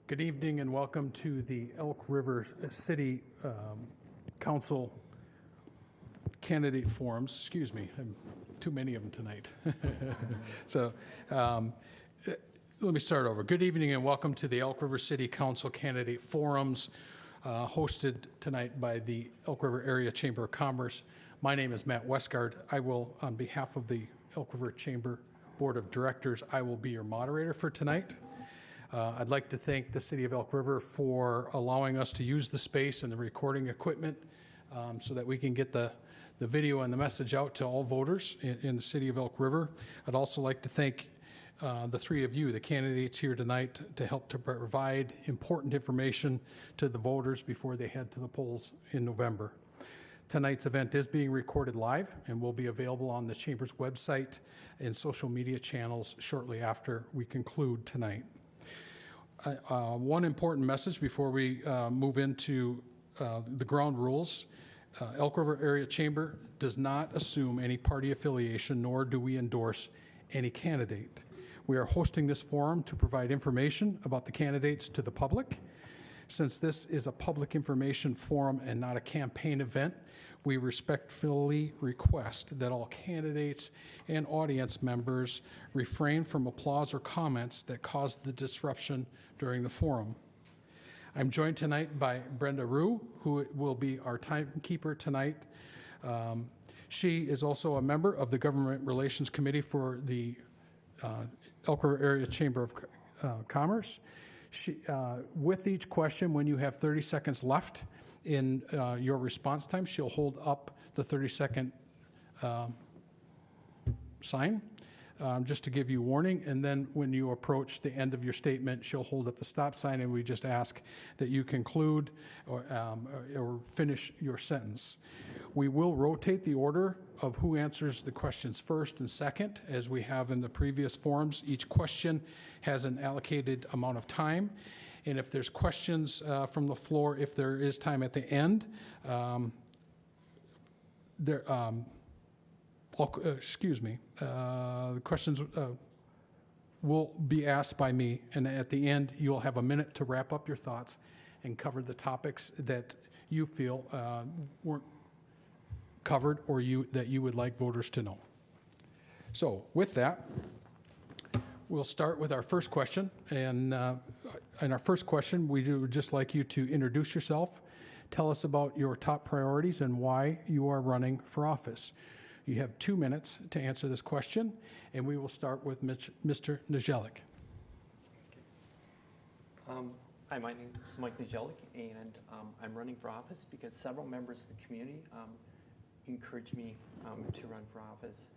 Good evening and welcome to the Elk River City Council candidate forums. Excuse me, too many of them tonight. So let me start over. Good evening and welcome to the Elk River City Council candidate forums hosted tonight by the Elk River Area Chamber of Commerce. My name is Matt Westgard. I will, on behalf of the Elk River Chamber Board of Directors, I will be your moderator for tonight. I'd like to thank the City of Elk River for allowing us to use the space and the recording equipment so that we can get the video and the message out to all voters in the City of Elk River. I'd also like to thank the three of you, the candidates here tonight, to help to provide important information to the voters before they head to the polls in November. Tonight's event is being recorded live and will be available on the Chamber's website and social media channels shortly after we conclude tonight. One important message before we move into the ground rules. Elk River Area Chamber does not assume any party affiliation, nor do we endorse any candidate. We are hosting this forum to provide information about the candidates to the public. Since this is a public information forum and not a campaign event, we respectfully request that all candidates and audience members refrain from applause or comments that cause the disruption during the forum. I'm joined tonight by Brenda Rue, who will be our timekeeper tonight. She is also a member of the Government Relations Committee for the Elk River Area Chamber of Commerce. With each question, when you have 30 seconds left in your response time, she'll hold up the 30-second sign just to give you warning. And then when you approach the end of your statement, she'll hold up the stop sign, and we just ask that you conclude or finish your sentence. We will rotate the order of who answers the questions first and second, as we have in the previous forums. Each question has an allocated amount of time. And if there's questions from the floor, if there is time at the end, the questions will be asked by me, and at the end, you'll have a minute to wrap up your thoughts and cover the topics that you feel weren't covered or that you would like voters to know. So with that, we'll start with our first question. And in our first question, we would just like you to introduce yourself, tell us about your top priorities and why you are running for office. You have 2 minutes to answer this question, and we will start with Mr. Niziolek. Hi, my name is Mike Niziolek, and I'm running for office because several members of the community encouraged me to run for office.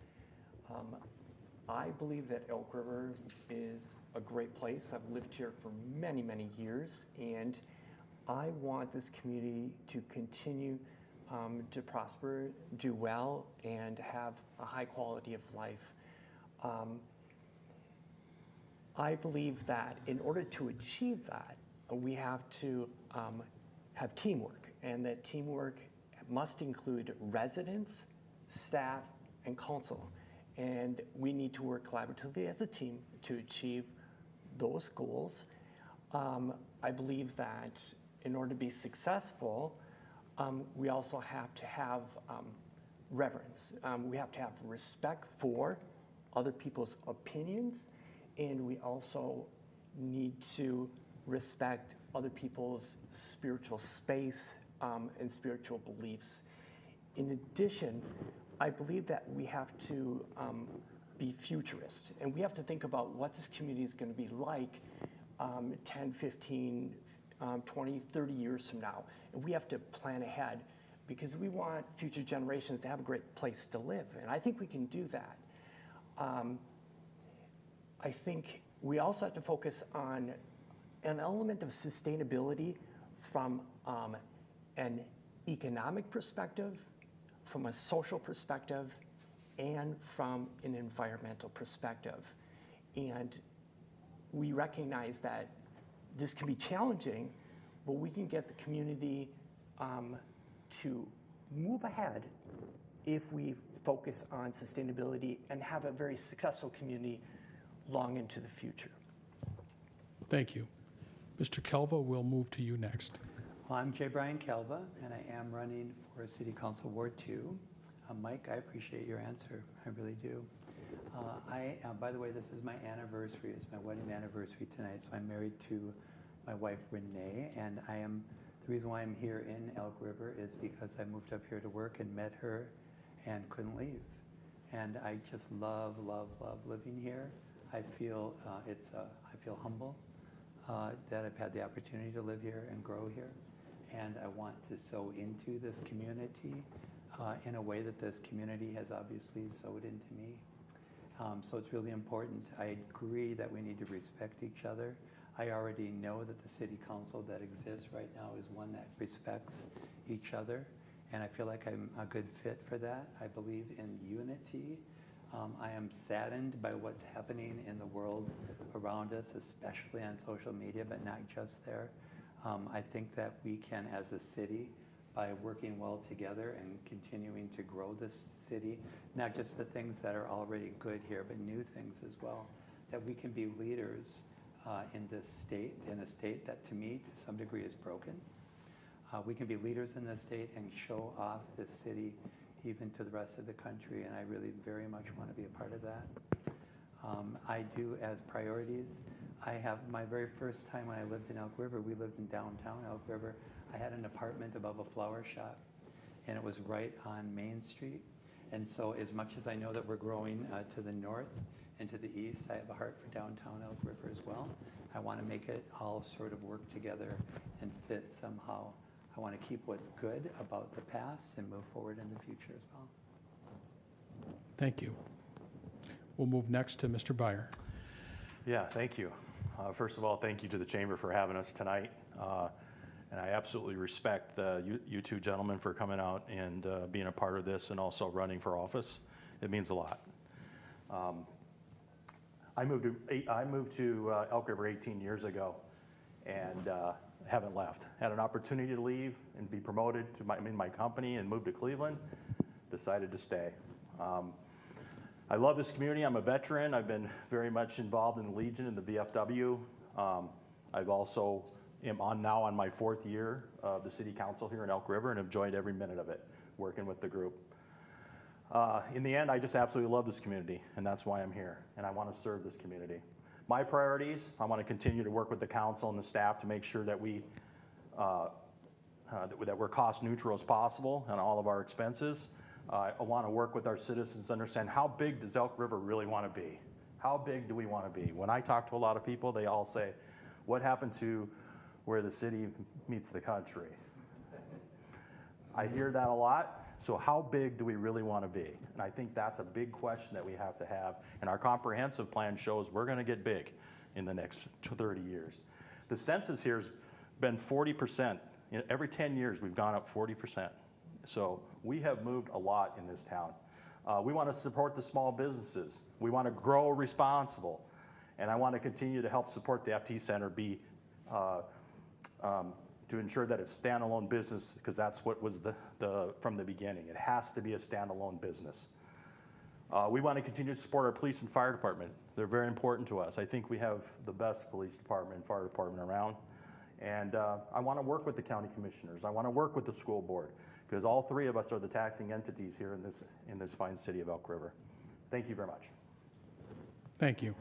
I believe that Elk River is a great place. I've lived here for many, many years, and I want this community to continue to prosper, do well, and have a high quality of life. I believe that in order to achieve that, we have to have teamwork, and that teamwork must include residents, staff, and council. And we need to work collaboratively as a team to achieve those goals. I believe that in order to be successful, we also have to have reverence. We have to have respect for other people's opinions, and we also need to respect other people's spiritual space and spiritual beliefs. In addition, I believe that we have to be futurist, and we have to think about what this community is going to be like 10, 15, 20, 30 years from now. And we have to plan ahead because we want future generations to have a great place to live. And I think we can do that. I think we also have to focus on an element of sustainability from an economic perspective, from a social perspective, and from an environmental perspective. And we recognize that this can be challenging, but we can get the community to move ahead if we focus on sustainability and have a very successful community long into the future. Thank you. Mr. Kelva, we'll move to you next. Well, I'm J. Brian Kelva, and I am running for City Council Ward 2. Mike, I appreciate your answer. I really do. By the way, this is my anniversary. It's my wedding anniversary tonight. So I'm married to my wife, Renee, and the reason why I'm here in Elk River is because I moved up here to work and met her and couldn't leave. And I just love, love, love living here. I feel I feel humble that I've had the opportunity to live here and grow here. And I want to sow into this community in a way that this community has obviously sowed into me. So it's really important. I agree that we need to respect each other. I already know that the city council that exists right now is one that respects each other, and I feel like I'm a good fit for that. I believe in unity. I am saddened by what's happening in the world around us, especially on social media, but not just there. I think that we can, as a city, by working well together and continuing to grow this city, not just the things that are already good here, but new things as well, that we can be leaders in this state, in a state that to me, to some degree, is broken. We can be leaders in this state and show off this city even to the rest of the country, and I really very much want to be a part of that. I do, as priorities, I have my very first time when I lived in Elk River, we lived in downtown Elk River. I had an apartment above a flower shop, and it was right on Main Street. And so as much as I know that we're growing to the north and to the east, I have a heart for downtown Elk River as well. I want to make it all sort of work together and fit somehow. I want to keep what's good about the past and move forward in the future as well. Thank you. We'll move next to Mr. Byer. Yeah, thank you. First of all, thank you to the Chamber for having us tonight. And I absolutely respect you two gentlemen for coming out and being a part of this and also running for office. It means a lot. I moved to Elk River 18 years ago and haven't left. Had an opportunity to leave and be promoted to my company and move to Cleveland. Decided to stay. I love this community. I'm a veteran. I've been very much involved in the Legion and the VFW. I've also am now on my 4th year of the City Council here in Elk River and have enjoyed every minute of it, working with the group. In the end, I just absolutely love this community, and that's why I'm here, and I want to serve this community. My priorities, I want to continue to work with the council and the staff to make sure that that we're cost neutral as possible on all of our expenses. I want to work with our citizens to understand how big does Elk River really want to be? How big do we want to be? When I talk to a lot of people, they all say, what happened to where the city meets the country? I hear that a lot. So how big do we really want to be? And I think that's a big question that we have to have. And our comprehensive plan shows we're going to get big in the next 30 years. The census here has been 40%. Every 10 years, we've gone up 40%. So we have moved a lot in this town. We want to support the small businesses. We want to grow responsible. And I want to continue to help support the FT Center be to ensure that it's standalone business, because that's what was from the beginning. It has to be a standalone business. We want to continue to support our police and fire department. They're very important to us. I think we have the best police department and fire department around. And I want to work with the county commissioners. I want to work with the school board, because all three of us are the taxing entities here in this fine city of Elk River. Thank you very much. Thank you.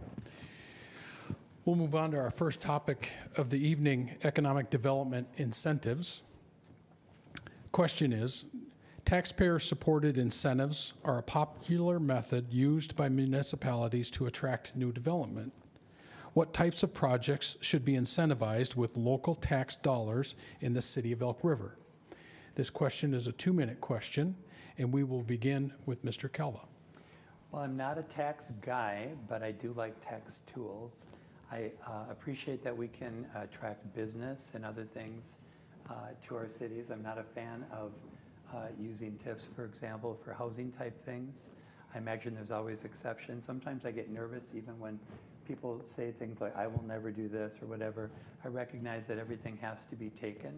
We'll move on to our first topic of the evening, economic development incentives. Question is, taxpayer-supported incentives are a popular method used by municipalities to attract new development. What types of projects should be incentivized with local tax dollars in the city of Elk River? This question is a 2-minute question, and we will begin with Mr. Kelva. Well, I'm not a tax guy, but I do like tax tools. I appreciate that we can attract business and other things to our cities. I'm not a fan of using TIFs, for example, for housing type things. I imagine there's always exceptions. Sometimes I get nervous even when people say things like, I will never do this or whatever. I recognize that everything has to be taken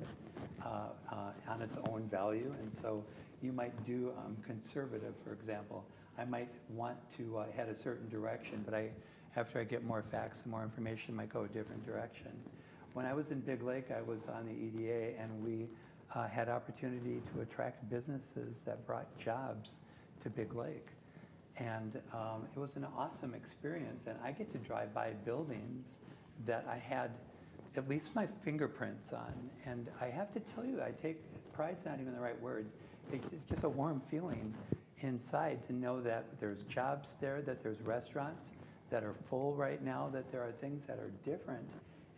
on its own value. And so you might do conservative, for example. I might want to head a certain direction, but after I get more facts and more information, might go a different direction. When I was in Big Lake, I was on the EDA, and we had opportunity to attract businesses that brought jobs to Big Lake. And it was an awesome experience. And I get to drive by buildings that I had at least my fingerprints on. And I have to tell you, pride's not even the right word. It's just a warm feeling inside to know that there's jobs there, that there's restaurants that are full right now, that there are things that are different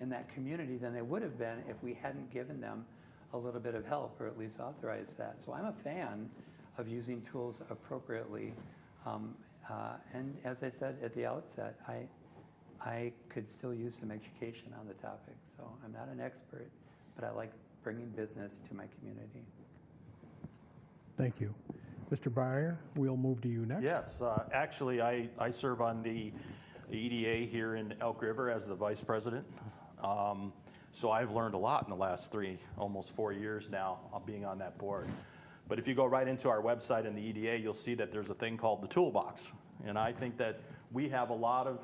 in that community than they would have been if we hadn't given them a little bit of help, or at least authorized that. So I'm a fan of using tools appropriately. And as I said at the outset, I could still use some education on the topic. So I'm not an expert, but I like bringing business to my community. Thank you. Mr. Byer, we'll move to you next. Yes, actually, I serve on the EDA here in Elk River as the vice president. So I've learned a lot in the last almost 4 years now of being on that board. But if you go right into our website in the EDA, you'll see that there's a thing called the toolbox. And I think that we have a lot of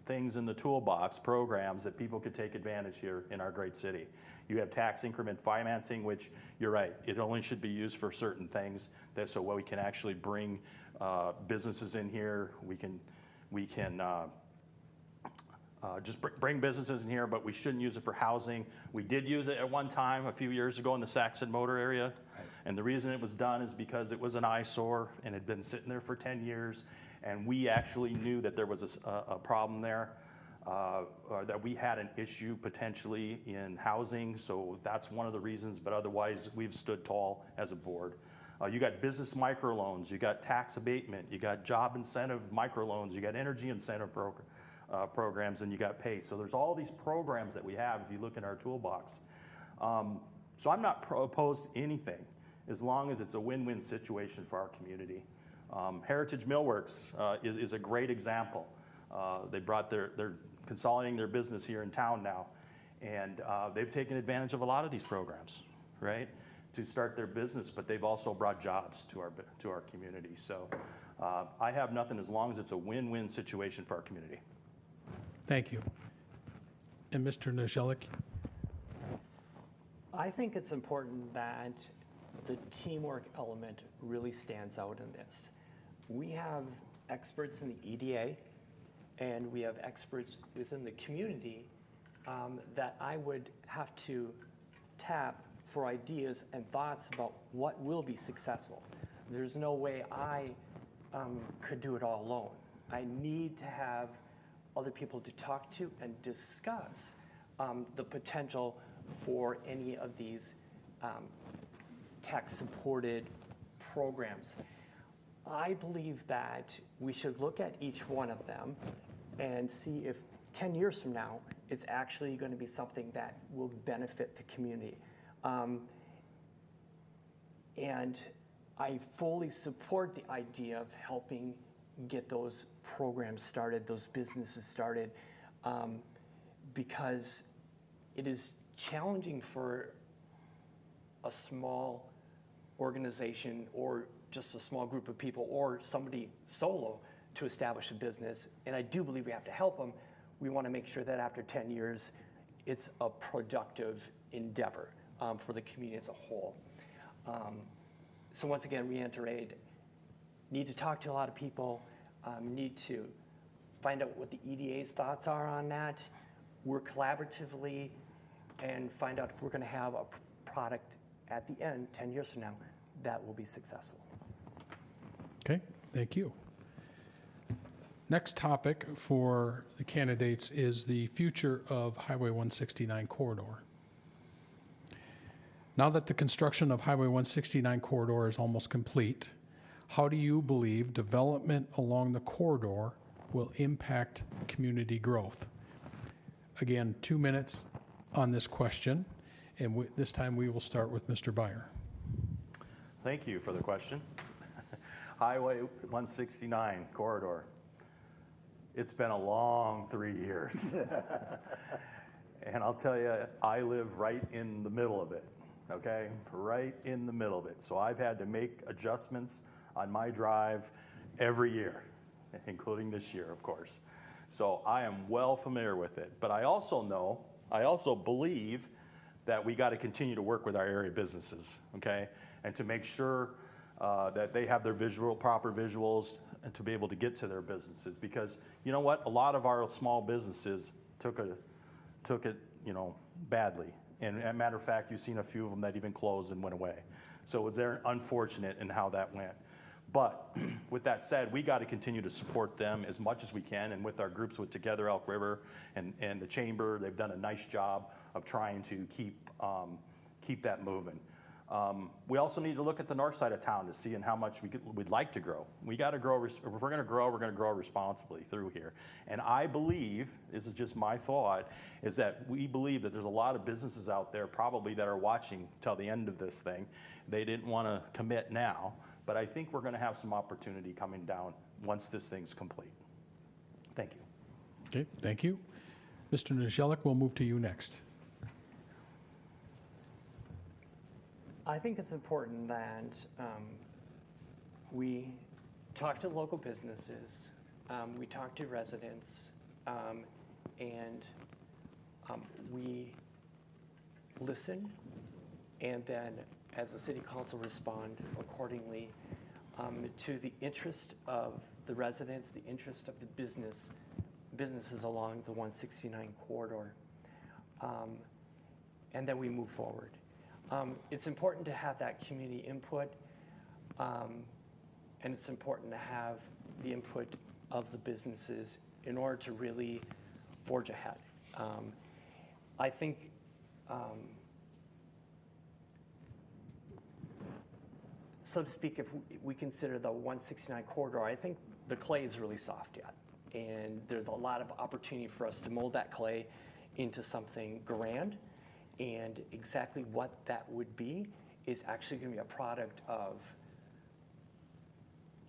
things in the toolbox, programs that people could take advantage here in our great city. You have tax increment financing, which you're right, it only should be used for certain things. So we can actually bring businesses in here. We can just bring businesses in here, but we shouldn't use it for housing. We did use it at one time a few years ago in the Saxon Motor area. Right. And the reason it was done is because it was an eyesore and had been sitting there for 10 years. And we actually knew that there was a problem there, or that we had an issue potentially in housing. So that's one of the reasons, but otherwise we've stood tall as a board. You got business microloans, you got tax abatement, you got job incentive microloans, you got energy incentive programs, and you got PACE. So there's all these programs that we have if you look in our toolbox. So I'm not opposed to anything as long as it's a win-win situation for our community. Heritage Millworks is a great example. They brought they're consolidating their business here in town now, and they've taken advantage of a lot of these programs, right, to start their business, but they've also brought jobs to our community. So I have nothing as long as it's a win-win situation for our community. Thank you. And Mr. Niziolek? I think it's important that the teamwork element really stands out in this. We have experts in the EDA, and we have experts within the community that I would have to tap for ideas and thoughts about what will be successful. There's no way I could do it all alone. I need to have other people to talk to and discuss the potential for any of these tech-supported programs. I believe that we should look at each one of them and see if 10 years from now, it's actually going to be something that will benefit the community. And I fully support the idea of helping get those programs started, those businesses started, because it is challenging for a small organization or just a small group of people or somebody solo to establish a business. And I do believe we have to help them. We want to make sure that after 10 years, it's a productive endeavor for the community as a whole. So once again, reiterate, need to talk to a lot of people, need to find out what the EDA's thoughts are on that, work collaboratively, and find out if we're going to have a product at the end, 10 years from now, that will be successful. Okay, thank you. Next topic for the candidates is the future of Highway 169 corridor. Now that the construction of Highway 169 corridor is almost complete, how do you believe development along the corridor will impact community growth? Again, 2 minutes on this question, and this time we will start with Mr. Byer. Thank you for the question. Highway 169 corridor. It's been a long 3 years. And I'll tell you, I live right in the middle of it, okay? Right in the middle of it. So I've had to make adjustments on my drive every year, including this year, of course. So I am well familiar with it. But I also know I also believe that we got to continue to work with our area businesses, okay? And to make sure that they have their proper visuals and to be able to get to their businesses. Because you know what? A lot of our small businesses took it, badly. And as a matter of fact, you've seen a few of them that even closed and went away. So it was very unfortunate in how that went. But with that said, we got to continue to support them as much as we can. And with our groups with Together Elk River and the Chamber, they've done a nice job of trying to keep that moving. We also need to look at the north side of town to see how much we'd like to grow. We got to grow. If we're going to grow, we're going to grow responsibly through here. And I believe, this is just my thought, is that we believe that there's a lot of businesses out there probably that are watching till the end of this thing. They didn't want to commit now, but I think we're going to have some opportunity coming down once this thing's complete. Thank you. Okay, thank you. Mr. Niziolek, we'll move to you next. I think it's important that we talk to local businesses, we talk to residents, and we listen, and then as a city council respond accordingly to the interest of the residents, the interest of the businesses along the 169 corridor, and then we move forward. It's important to have that community input, and it's important to have the input of the businesses in order to really forge ahead. I think so to speak, if we consider the 169 corridor, I think the clay is really soft yet. And there's a lot of opportunity for us to mold that clay into something grand. And exactly what that would be is actually going to be a product of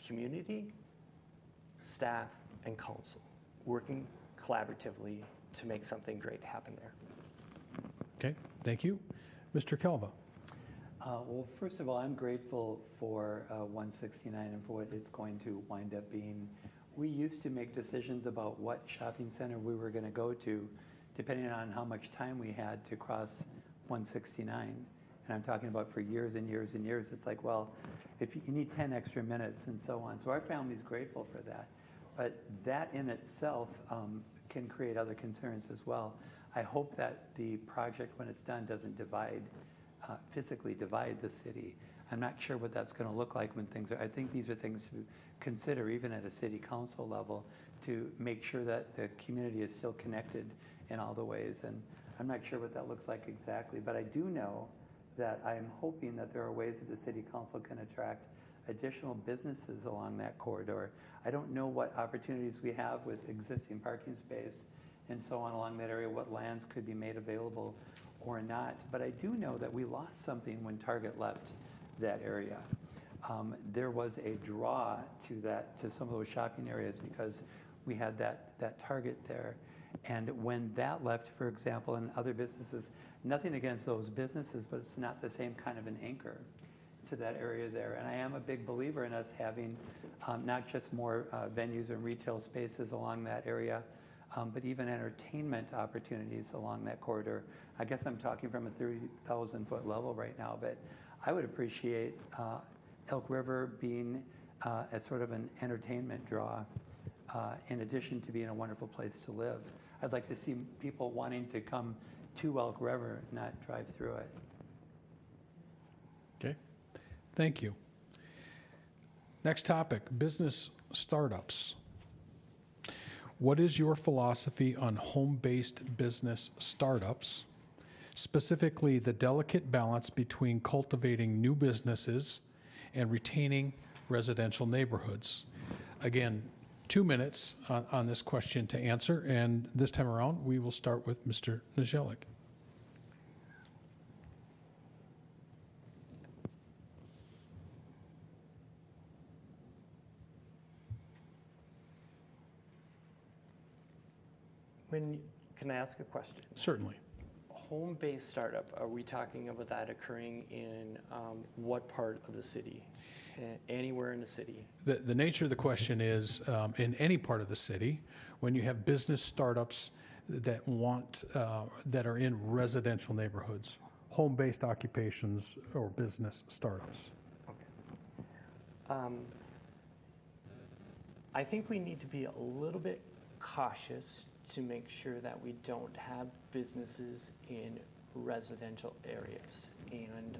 community, staff, and council working collaboratively to make something great happen there. Okay, thank you. Mr. Kelva. Well, first of all, I'm grateful for 169 and for what it's going to wind up being. We used to make decisions about what shopping center we were going to go to depending on how much time we had to cross 169. And I'm talking about for years and years and years. It's like, well, if you need 10 extra minutes and so on. So our family's grateful for that. But that in itself can create other concerns as well. I hope that the project, when it's done, doesn't physically divide the city. I'm not sure what that's going to look like when things are. I think these are things to consider even at a city council level to make sure that the community is still connected in all the ways. And I'm not sure what that looks like exactly, but I do know that I'm hoping that there are ways that the city council can attract additional businesses along that corridor. I don't know what opportunities we have with existing parking space and so on along that area, what lands could be made available or not. But I do know that we lost something when Target left that area. There was a draw to some of those shopping areas because we had that Target there. And when that left, for example, and other businesses, nothing against those businesses, but it's not the same kind of an anchor to that area there. And I am a big believer in us having not just more venues and retail spaces along that area, but even entertainment opportunities along that corridor. I guess I'm talking from a 30,000-foot level right now, but I would appreciate Elk River being as sort of an entertainment draw in addition to being a wonderful place to live. I'd like to see people wanting to come to Elk River, not drive through it. Okay, thank you. Next topic, business startups. What is your philosophy on home-based business startups, specifically the delicate balance between cultivating new businesses and retaining residential neighborhoods? Again, 2 minutes on this question to answer, and this time around, we will start with Mr. Niziolek. Can I ask a question? Certainly. Home-based startup, are we talking about that occurring in what part of the city? Anywhere in the city? The nature of the question is, in any part of the city, when you have business startups that want, that are in residential neighborhoods, home-based occupations or business startups? I think we need to be a little bit cautious to make sure that we don't have businesses in residential areas. And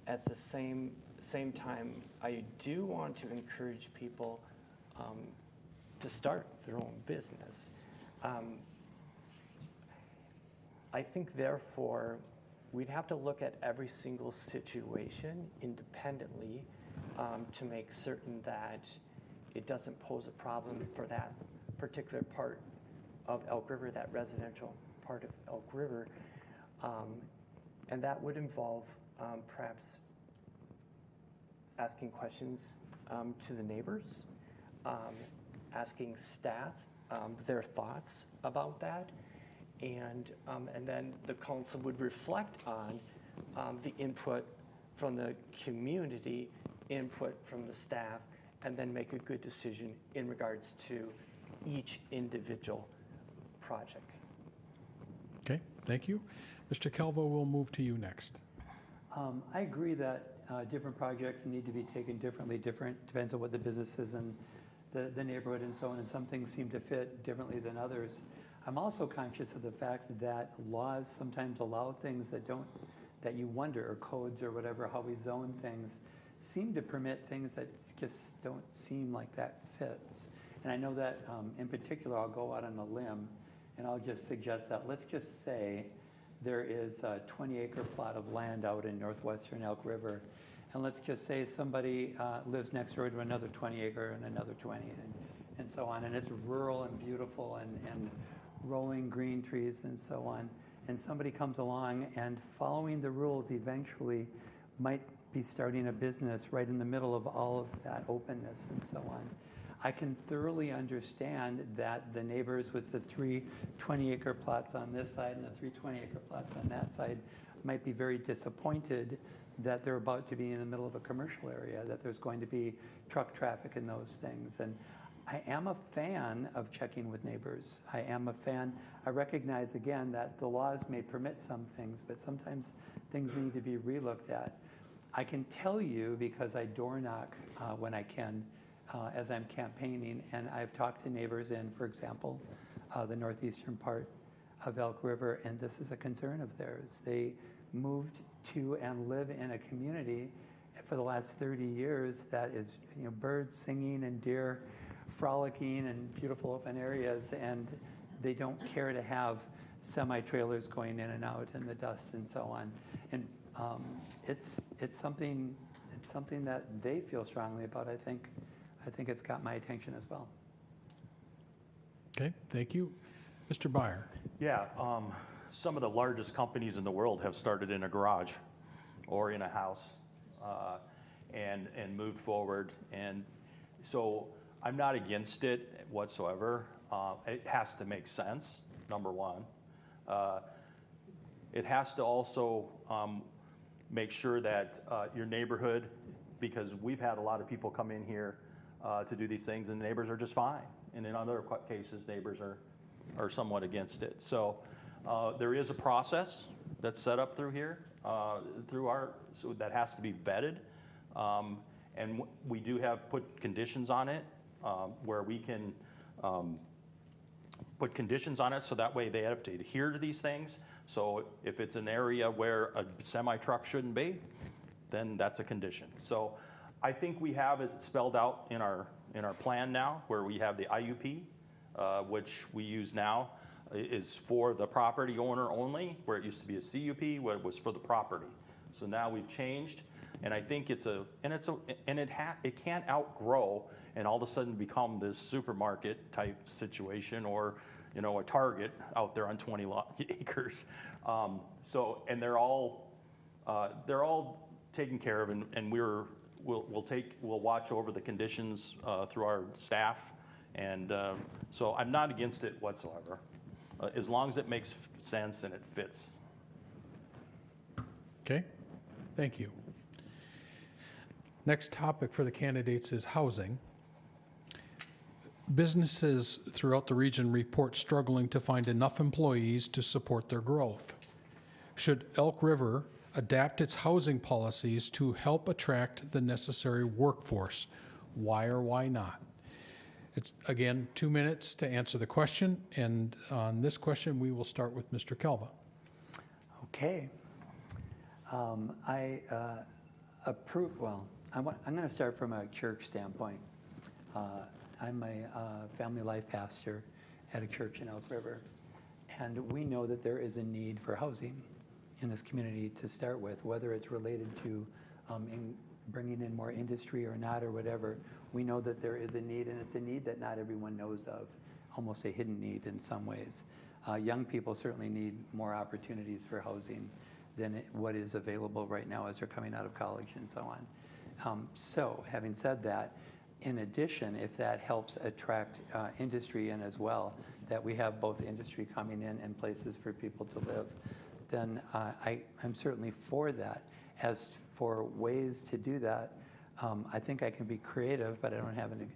at the same time, I do want to encourage people to start their own business. I think, therefore, we'd have to look at every single situation independently to make certain that it doesn't pose a problem for that particular part of Elk River, that residential part of Elk River. And that would involve perhaps asking questions to the neighbors, asking staff their thoughts about that, and then the council would reflect on the input from the community, input from the staff, and then make a good decision in regards to each individual project. Okay, thank you. Mr. Calvo, we'll move to you next. I agree that different projects need to be taken differently, depends on what the business is and the neighborhood and so on, and some things seem to fit differently than others. I'm also conscious of the fact that laws sometimes allow things that you wonder, or codes or whatever, how we zone things, seem to permit things that just don't seem like that fits. And I know that in particular, I'll go out on a limb and I'll just suggest that, let's just say there is a 20-acre plot of land out in northwestern Elk River. And let's just say somebody lives next door to another 20-acre and another 20 and so on. And it's rural and beautiful and rolling green trees and so on. And somebody comes along and, following the rules, eventually might be starting a business right in the middle of all of that openness and so on. I can thoroughly understand that the neighbors with the 3 20-acre plots on this side and the 3 20-acre plots on that side might be very disappointed that they're about to be in the middle of a commercial area, that there's going to be truck traffic and those things. And I am a fan of checking with neighbors. I am a fan. I recognize, again, that the laws may permit some things, but sometimes things need to be relooked at. I can tell you, because I door knock when I can, as I'm campaigning, and I've talked to neighbors in, for example, the northeastern part of Elk River, and this is a concern of theirs. They moved to and live in a community for the last 30 years that is, birds singing and deer frolicking and beautiful open areas, and they don't care to have semi-trailers going in and out in the dust and so on. And it's something that they feel strongly about. I think it's got my attention as well. Okay, thank you. Mr. Byer. Yeah, some of the largest companies in the world have started in a garage or in a house and moved forward. And so I'm not against it whatsoever. It has to make sense, number one. It has to also make sure that your neighborhood, because we've had a lot of people come in here to do these things, and the neighbors are just fine. And in other cases, neighbors are somewhat against it. So there is a process that's set up through here, so that has to be vetted. And we do have put conditions on it where we can put conditions on it so that way they have to adhere to these things. So if it's an area where a semi-truck shouldn't be, then that's a condition. So I think we have it spelled out in our plan now, where we have the IUP, which we use now, is for the property owner only, where it used to be a CUP, where it was for the property. So now we've changed, and I think it can't outgrow and all of a sudden become this supermarket type situation, or a Target out there on 20 acres. And they're all taken care of, and we'll watch over the conditions through our staff, and so I'm not against it whatsoever, as long as it makes sense and it fits. Okay, thank you. Next topic for the candidates is housing. Businesses throughout the region report struggling to find enough employees to support their growth. Should Elk River adapt its housing policies to help attract the necessary workforce? Why or why not? It's, again, 2 minutes to answer the question, and on this question, we will start with Mr. Kelva. Okay. I approve, well, I'm going to start from a church standpoint. I'm a family life pastor at a church in Elk River, and we know that there is a need for housing in this community to start with, whether it's related to bringing in more industry or not or whatever. We know that there is a need, and it's a need that not everyone knows of, almost a hidden need in some ways. Young people certainly need more opportunities for housing than what is available right now as they're coming out of college and so on. So having said that, in addition, if that helps attract industry in as well, that we have both industry coming in and places for people to live, then I'm certainly for that. As for ways to do that, I think I can be creative, but I don't have an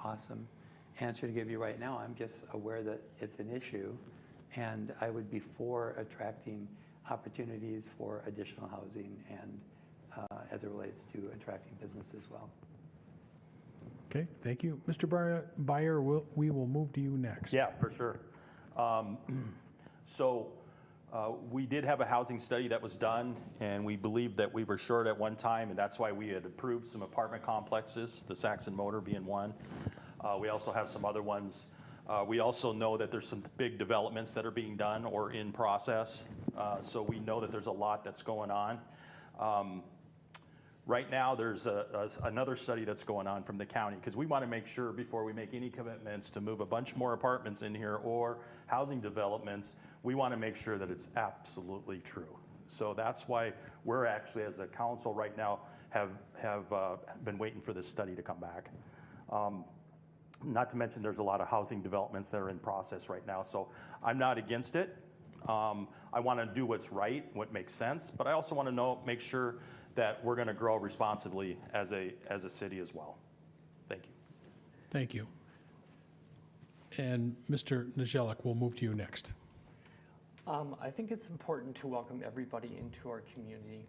awesome answer to give you right now. I'm just aware that it's an issue, and I would be for attracting opportunities for additional housing and as it relates to attracting business as well. Okay, thank you. Mr. Byer, we will move to you next. Yeah, for sure. We did have a housing study that was done, and we believed that we were short at one time, and that's why we had approved some apartment complexes, the Saxon Motor being one. We also have some other ones. We also know that there's some big developments that are being done or in process, so we know that there's a lot that's going on. Right now, there's another study that's going on from the county, because we want to make sure before we make any commitments to move a bunch more apartments in here or housing developments, we want to make sure that it's absolutely true. So that's why we're actually, as a council right now, have been waiting for this study to come back. Not to mention there's a lot of housing developments that are in process right now, so I'm not against it. I want to do what's right, what makes sense, but I also want to make sure that we're going to grow responsibly as a city as well. Thank you. Thank you. And Mr. Nijellik, we'll move to you next. I think it's important to welcome everybody into our community,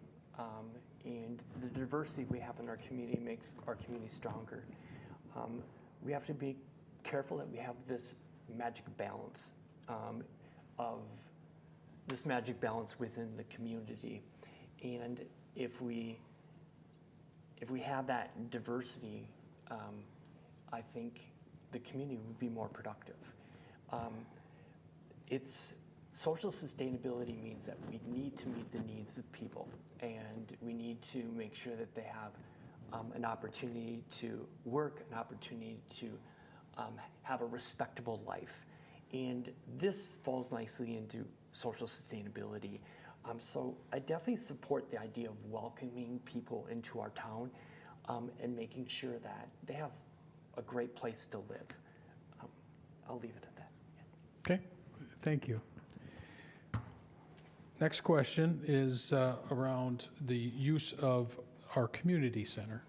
and the diversity we have in our community makes our community stronger. We have to be careful that we have this magic balance within the community, and if we have that diversity, I think the community would be more productive. Social sustainability means that we need to meet the needs of people, and we need to make sure that they have an opportunity to work, an opportunity to have a respectable life. And this falls nicely into social sustainability. So I definitely support the idea of welcoming people into our town and making sure that they have a great place to live. I'll leave it at that. Okay, thank you. Next question is around the use of our community center.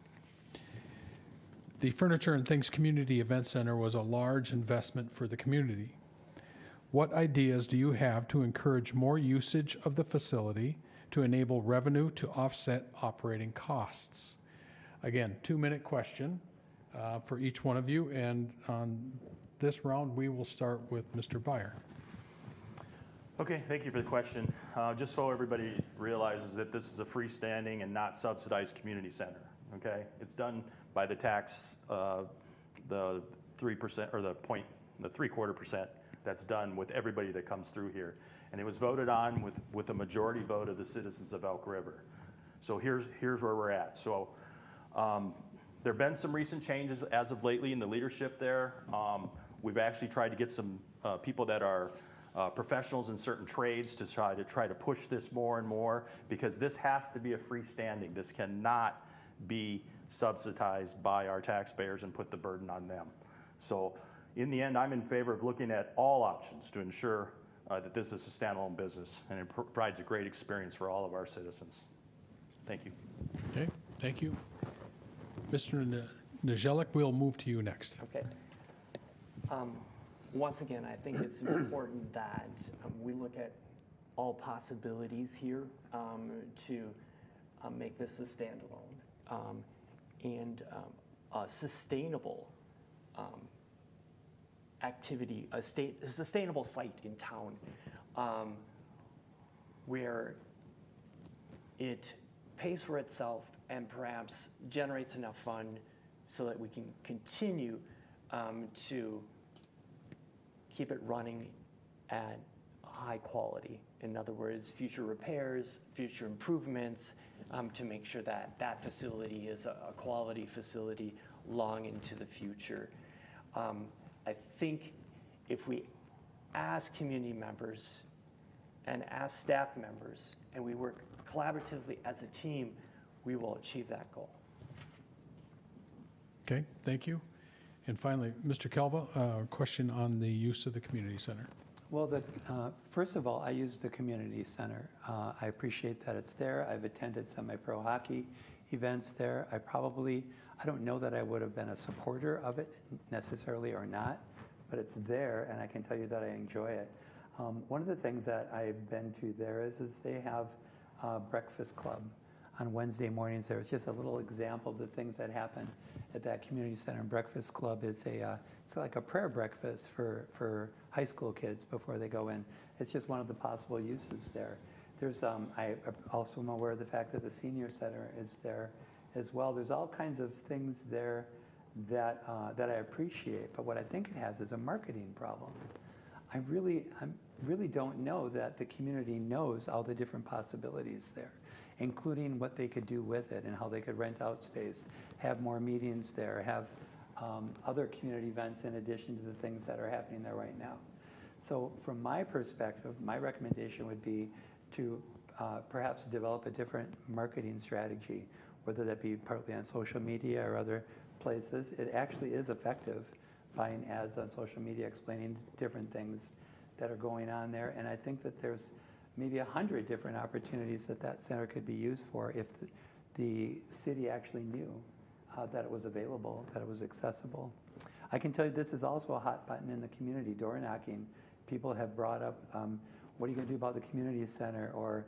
The Furniture and Things Community Event Center was a large investment for the community. What ideas do you have to encourage more usage of the facility to enable revenue to offset operating costs? Again, 2-minute question for each one of you, and on this round, we will start with Mr. Byer. Okay, thank you for the question. Just so everybody realizes that this is a freestanding and not subsidized community center, okay? It's done by the tax, the 3% or the 3/4% that's done with everybody that comes through here. And it was voted on with a majority vote of the citizens of Elk River. So here's where we're at. So there have been some recent changes as of lately in the leadership there. We've actually tried to get some people that are professionals in certain trades to try to push this more and more, because this has to be a freestanding. This cannot be subsidized by our taxpayers and put the burden on them. So in the end, I'm in favor of looking at all options to ensure that this is a standalone business and it provides a great experience for all of our citizens. Thank you. Okay, thank you. Mr. Nijellik, we'll move to you next. Okay. Once again, I think it's important that we look at all possibilities here to make this a standalone and a sustainable activity, a sustainable site in town where it pays for itself and perhaps generates enough fund so that we can continue to keep it running at high quality. In other words, future repairs, future improvements to make sure that that facility is a quality facility long into the future. I think if we ask community members and ask staff members and we work collaboratively as a team, we will achieve that goal. Okay, thank you. And finally, Mr. Calva, a question on the use of the community center. Well, first of all, I use the community center. I appreciate that it's there. I've attended semi-pro hockey events there. I don't know that I would have been a supporter of it necessarily or not, but it's there, and I can tell you that I enjoy it. One of the things that I've been to there is they have a breakfast club on Wednesday mornings. There's just a little example of the things that happen at that community center. Breakfast club is it's like a prayer breakfast for high school kids before they go in. It's just one of the possible uses there. There's I also am aware of the fact that the senior center is there as well. There's all kinds of things there that I appreciate, but what I think it has is a marketing problem. I really don't know that the community knows all the different possibilities there, including what they could do with it and how they could rent out space, have more meetings there, have other community events in addition to the things that are happening there right now. So from my perspective, my recommendation would be to perhaps develop a different marketing strategy, whether that be partly on social media or other places. It actually is effective, buying ads on social media explaining different things that are going on there. And I think that there's maybe 100 different opportunities that center could be used for if the city actually knew that it was available, that it was accessible. I can tell you this is also a hot button in the community, door knocking. People have brought up, what are you going to do about the community center? Or,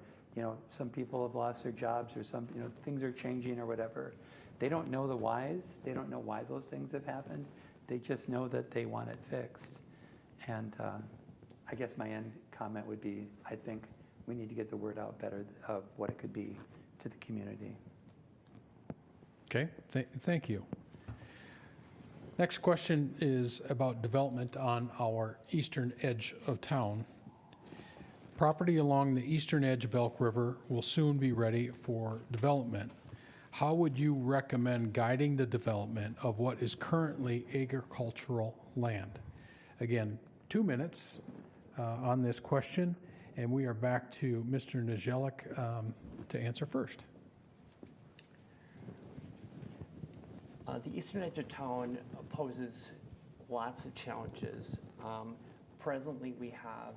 some people have lost their jobs, or some, things are changing or whatever. They don't know the whys. They don't know why those things have happened. They just know that they want it fixed. And I guess my end comment would be, I think we need to get the word out better of what it could be to the community. Okay, thank you. Next question is about development on our eastern edge of town. Property along the eastern edge of Elk River will soon be ready for development. How would you recommend guiding the development of what is currently agricultural land? Again, 2 minutes on this question, and we are back to Mr. Niedzielek to answer first. The eastern edge of town poses lots of challenges. Presently, we have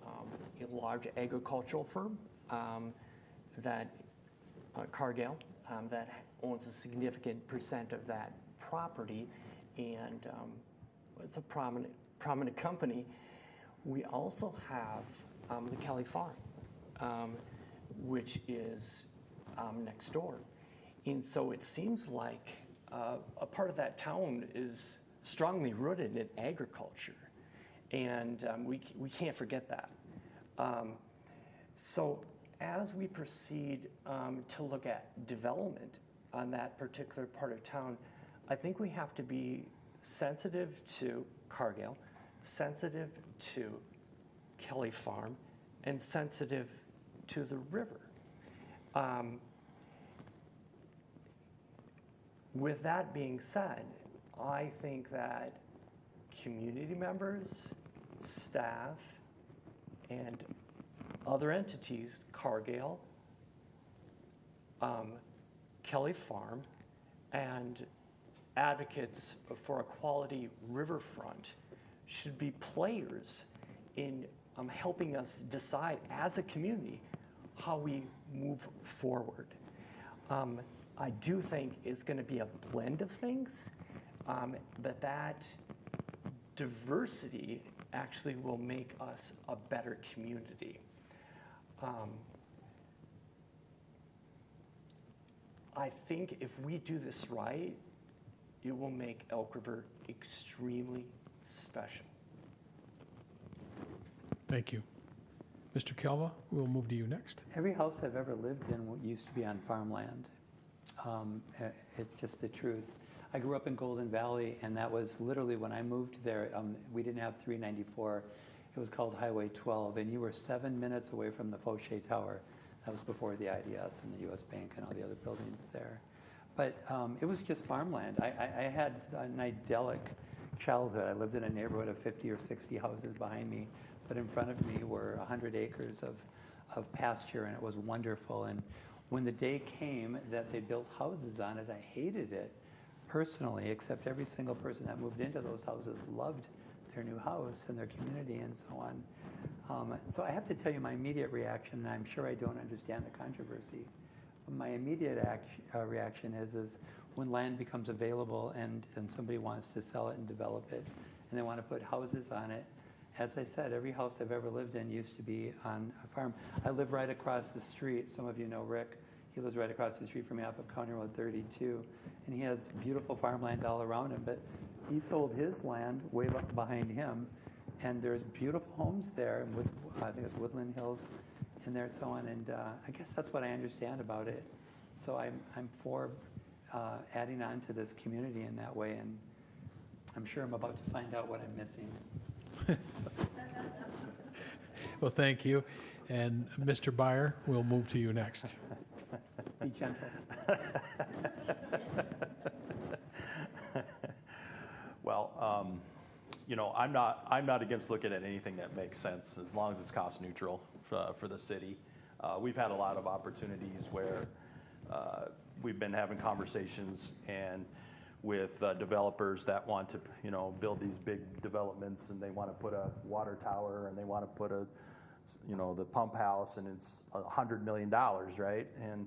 a large agricultural firm Cargill, that owns a significant percent of that property, and it's a prominent company. We also have the Kelly Farm, which is next door. And so it seems like a part of that town is strongly rooted in agriculture. And we can't forget that. So as we proceed to look at development on that particular part of town, I think we have to be sensitive to Cargill, sensitive to Kelly Farm, and sensitive to the river. With that being said, I think that community members, staff, and other entities, Cargill, Kelly Farm, and advocates for a quality riverfront should be players in helping us decide as a community how we move forward. I do think it's going to be a blend of things, but that diversity actually will make us a better community. I think if we do this right, it will make Elk River extremely special. Thank you. Mr. Kelva, we'll move to you next. Every house I've ever lived in used to be on farmland. It's just the truth. I grew up in Golden Valley, and that was literally when I moved there. We didn't have 394. It was called Highway 12, and you were 7 minutes away from the Fauché Tower. That was before the IDS and the US Bank and all the other buildings there. But it was just farmland. I had an idyllic childhood. I lived in a neighborhood of 50 or 60 houses behind me, but in front of me were 100 acres of pasture, and it was wonderful. And when the day came that they built houses on it, I hated it personally, except every single person that moved into those houses loved their new house and their community and so on. So I have to tell you my immediate reaction, and I'm sure I don't understand the controversy. My immediate reaction is when land becomes available and somebody wants to sell it and develop it, and they want to put houses on it. As I said, every house I've ever lived in used to be on a farm. I live right across the street. Some of you know Rick. He lives right across the street from me off of County Road 32, and he has beautiful farmland all around him, but he sold his land way behind him, and there's beautiful homes there, with, I think it's Woodland Hills in there, so on, and I guess that's what I understand about it. So I'm for adding on to this community in that way, and I'm sure I'm about to find out what I'm missing. Well, thank you. And Mr. Byer, we'll move to you next. Be gentle. Well, you know, I'm not against looking at anything that makes sense as long as it's cost neutral for the city. We've had a lot of opportunities where we've been having conversations and with developers that want to, you know, build these big developments, and they want to put a water tower, and they want to put a, you know, the pump house, and it's $100 million, right? And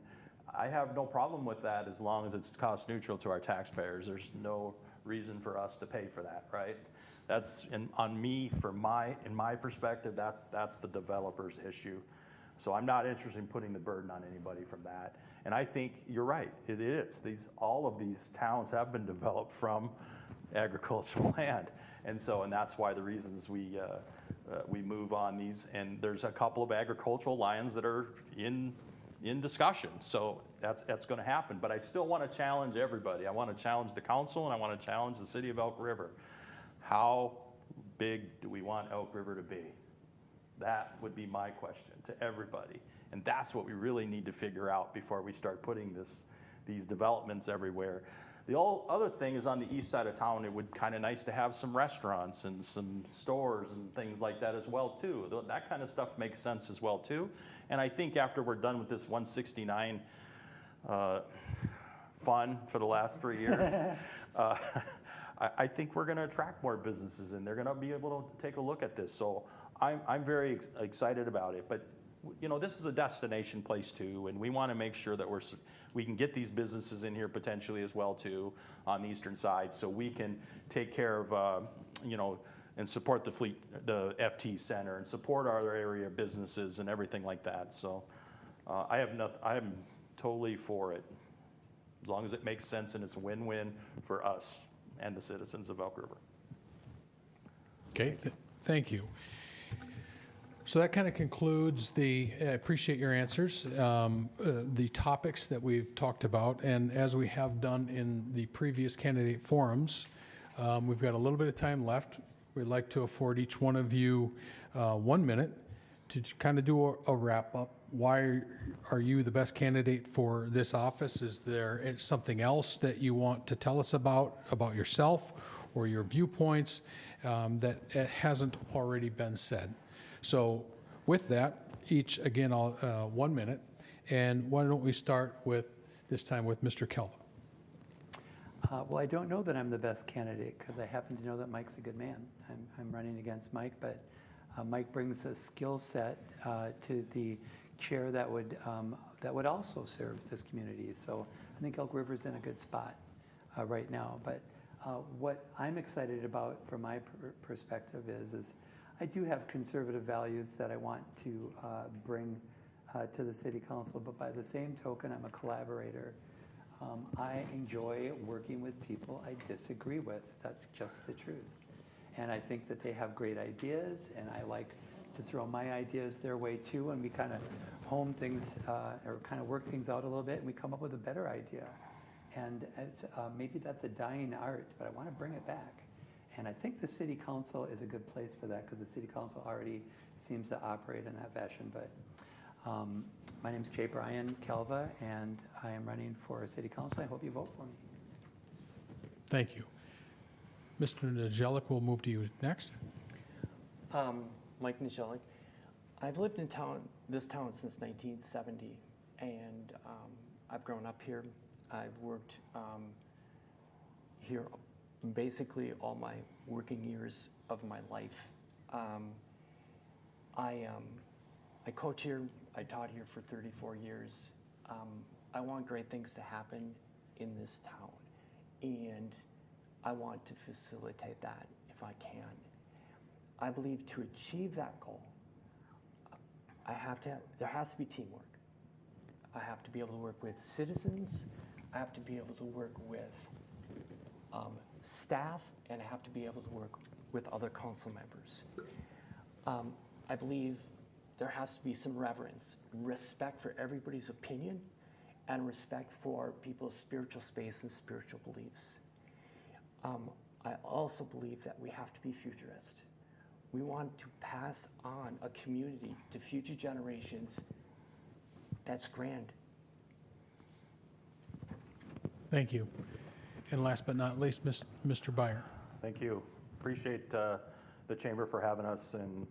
I have no problem with that as long as it's cost neutral to our taxpayers. There's no reason for us to pay for that, right? That's on me, in my perspective, that's the developer's issue. So I'm not interested in putting the burden on anybody from that. And I think you're right, it is. All of these towns have been developed from agricultural land. And that's why the reasons we move on these. And there's a couple of agricultural lands that are in discussion. So that's going to happen. But I still want to challenge everybody. I want to challenge the council, and I want to challenge the city of Elk River. How big do we want Elk River to be? That would be my question to everybody. And that's what we really need to figure out before we start putting these developments everywhere. The other thing is on the east side of town, it would kind of nice to have some restaurants and some stores and things like that as well too. That kind of stuff makes sense as well too. And I think after we're done with this 169 fun for the last 3 years, I think we're going to attract more businesses, and they're going to be able to take a look at this. So I'm very excited about it. But you know, this is a destination place too, and we want to make sure that we can get these businesses in here potentially as well too on the eastern side, so we can take care of you know, and support the FT Center and support our area businesses and everything like that. So I am totally for it as long as it makes sense and it's a win-win for us and the citizens of Elk River. Okay, thank you. So that kind of concludes I appreciate your answers, the topics that we've talked about. And as we have done in the previous candidate forums, we've got a little bit of time left. We'd like to afford each one of you 1 minute to kind of do a wrap up. Why are you the best candidate for this office? Is there something else that you want to tell us about yourself or your viewpoints that hasn't already been said? So with that, each, again, 1 minute. And why don't we start this time with Mr. Kelva? Well, I don't know that I'm the best candidate because I happen to know that Mike's a good man. I'm running against Mike, but Mike brings a skill set to the chair that would also serve this community. So I think Elk River's in a good spot right now. But What I'm excited about from my perspective is I do have conservative values that I want to bring to the city council, but by the same token, I'm a collaborator. I enjoy working with people I disagree with. That's just the truth. And I think that they have great ideas, and I like to throw my ideas their way too, and we kind of hone things or kind of work things out a little bit, and we come up with a better idea. And maybe that's a dying art, but I want to bring it back. And I think the city council is a good place for that, because the city council already seems to operate in that fashion. But my name is J. Brian Kelva, and I am running for city council. I hope you vote for me. Thank you. Mr. Najelic, we'll move to you next. Mike Najelic. I've lived in this town since 1970, and I've grown up here. I've worked here basically all my working years of my life. I coach here. I taught here for 34 years. I want great things to happen in this town, and I want to facilitate that if I can. I believe to achieve that goal, there has to be teamwork. I have to be able to work with citizens. I have to be able to work with staff, and I have to be able to work with other council members. I believe there has to be some reverence, respect for everybody's opinion, and respect for people's spiritual space and spiritual beliefs. I also believe that we have to be futurist. We want to pass on a community to future generations that's grand. Thank you. And last but not least, Mr. Byer. Thank you. Appreciate the chamber for having us, and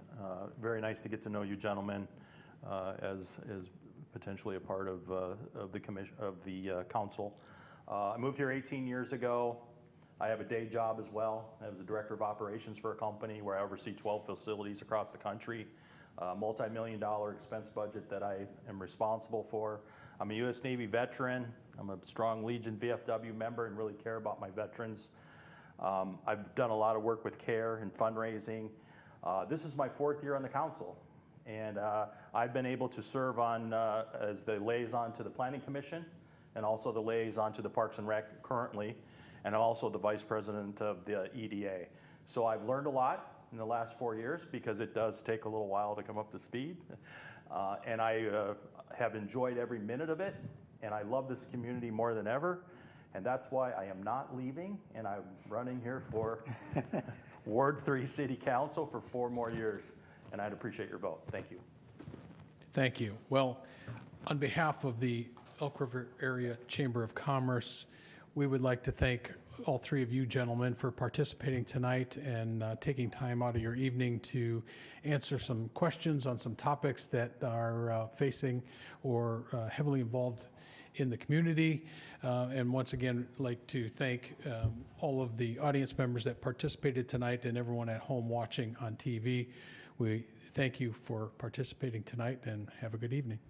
very nice to get to know you gentlemen as potentially a part of the commission of the council. I moved here 18 years ago. I have a day job as well. I was the director of operations for a company where I oversee 12 facilities across the country, multi-million-dollar expense budget that I am responsible for. I'm a U.S. Navy veteran. I'm a strong Legion VFW member and really care about my veterans. I've done a lot of work with CARE and fundraising. This is my 4th year on the council, and I've been able to serve on as the liaison to the Planning Commission and also the liaison to the Parks and Rec currently, and I'm also the vice president of the EDA. So I've learned a lot in the last 4 years, because it does take a little while to come up to speed. And I have enjoyed every minute of it, and I love this community more than ever. And that's why I am not leaving, and I'm running here for Ward 3 City Council for 4 more years. And I'd appreciate your vote. Thank you. Thank you. Well, on behalf of the Elk River Area Chamber of Commerce, we would like to thank all 3 of you gentlemen for participating tonight and taking time out of your evening to answer some questions on some topics that are facing or heavily involved in the community. And once again, I'd like to thank all of the audience members that participated tonight and everyone at home watching on TV. We thank you for participating tonight, and have a good evening.